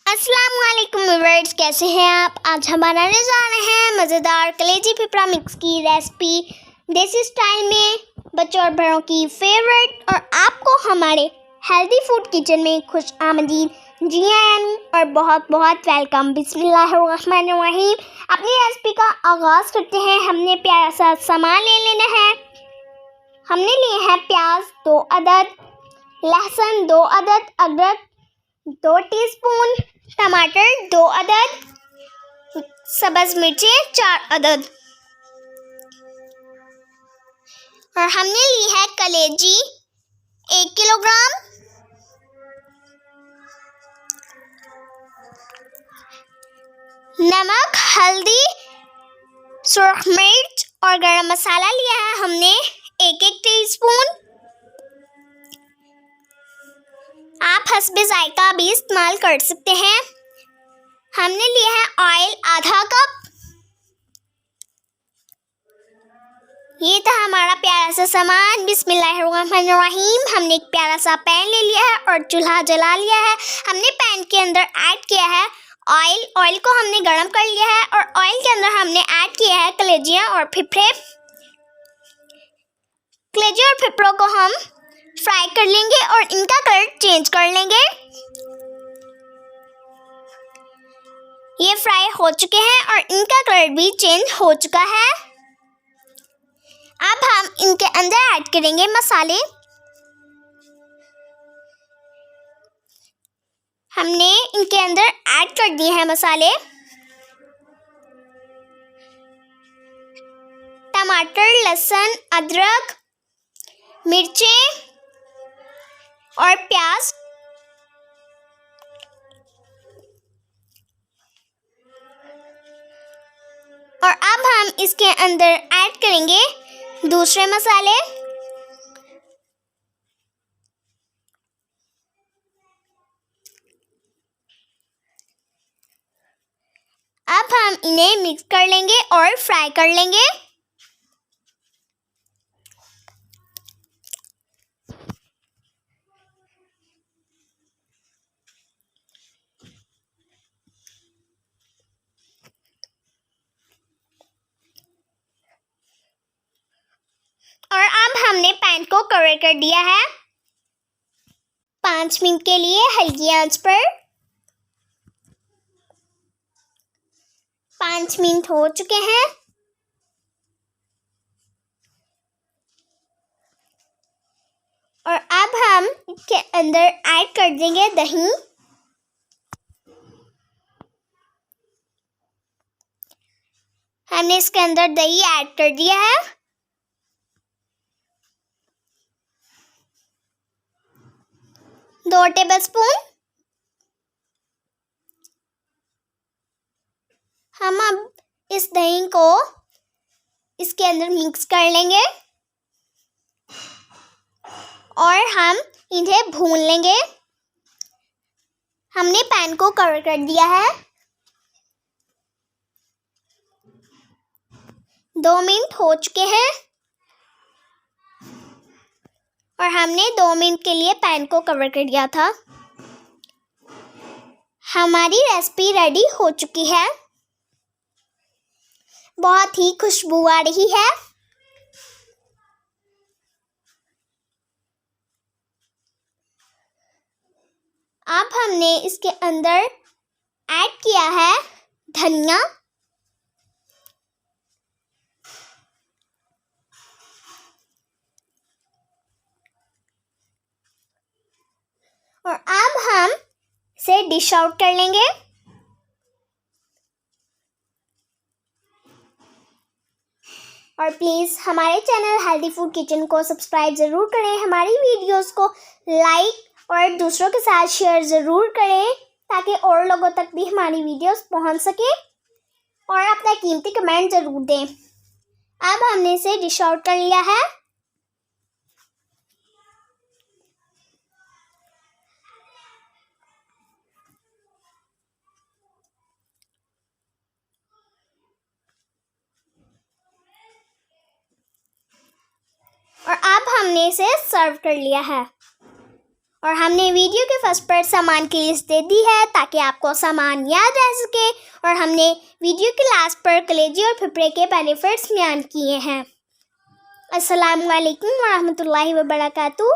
अस्सलाम वालेकुम व्यूअर्स, कैसे हैं आप। आज हम बनाने जा रहे हैं मज़ेदार कलेजी फिपरा मिक्स की रेसिपी देसी स्टाइल में, बच्चों और बड़ों की फेवरेट। और आपको हमारे हेल्दी फूड किचन में खुश आमदीद, जी आयानी और बहुत बहुत वेलकम। बिस्मिल्लाहिर्रहमानिर्रहीम। अपनी रेसिपी का आगाज़ करते हैं। हमने प्यारा सा सामान ले लेना है। हमने लिए हैं प्याज 2 अदद, लहसुन 2 अदद, अदरक 2 टीस्पून, टमाटर 2 अदद, सब्ज़ मिर्चें 4 अदद। और हमने ली है कलेजी 1 किलोग्राम, नमक, हल्दी, सुर्ख मिर्च और गरम मसाला लिया है हमने 1-1 टीस्पून। आप हस्बे जायका भी इस्तेमाल कर सकते हैं। हमने लिया है ऑयल आधा कप। ये था हमारा प्यारा सा सामान। बिस्मिल्लाहिर्रहमानिर्रहीम। हमने एक प्यारा सा पैन ले लिया है और चूल्हा जला लिया है। हमने पैन के अंदर ऐड किया है ऑयल। ऑयल को हमने गर्म कर लिया है और ऑयल के अंदर हमने ऐड किया है कलेजियाँ और फिफरे। कलेजी और फिफरों को हम फ्राई कर लेंगे और इनका कलर चेंज कर लेंगे। ये फ्राई हो चुके हैं और इनका कलर भी चेंज हो चुका है। अब हम इनके अंदर ऐड करेंगे मसाले। हमने इनके अंदर ऐड कर दिए हैं मसाले। टमाटर, लहसुन, अदरक, मिर्चें और प्याज। और अब हम इसके अंदर ऐड करेंगे दूसरे मसाले। अब हम इन्हें मिक्स कर लेंगे और फ्राई कर लेंगे। और अब हमने पैन को कवर कर दिया है 5 मिनट के लिए हल्की आंच पर। 5 मिनट हो चुके हैं। और अब हम इसके अंदर ऐड कर देंगे दही। हमने इसके अंदर दही ऐड कर दिया है। दो टेबलस्पून। हम अब इस दही को इसके अंदर मिक्स कर लेंगे और हम इन्हें भून लेंगे। हमने पैन को कवर कर दिया है। 2 मिनट हो चुके हैं और हमने 2 मिनट के लिए पैन को कवर कर दिया था। हमारी रेसिपी रेडी हो चुकी है। बहुत ही खुशबू आ रही है। अब हमने इसके अंदर ऐड किया है धनिया। और अब हम इसे डिश आउट कर लेंगे। और प्लीज़ हमारे चैनल हेल्दी फूड किचन को सब्सक्राइब ज़रूर करें। हमारी वीडियोस को लाइक और दूसरों के साथ शेयर ज़रूर करें ताकि और लोगों तक भी हमारी वीडियोस पहुंच सके। और अपना कीमती कमेंट ज़रूर दें। अब हमने इसे डिश आउट कर लिया है। और अब हमने इसे सर्व कर लिया है। और हमने वीडियो के फर्स्ट पर सामान की लिस्ट दे दी है ताकि आपको सामान याद रह सके। और हमने वीडियो के लास्ट पर कलेजी और फिपरे के बेनिफिट्स बयान किए हैं। अस्सलाम वालेकुम व रहमतुल्लाहि व बरकातुहू।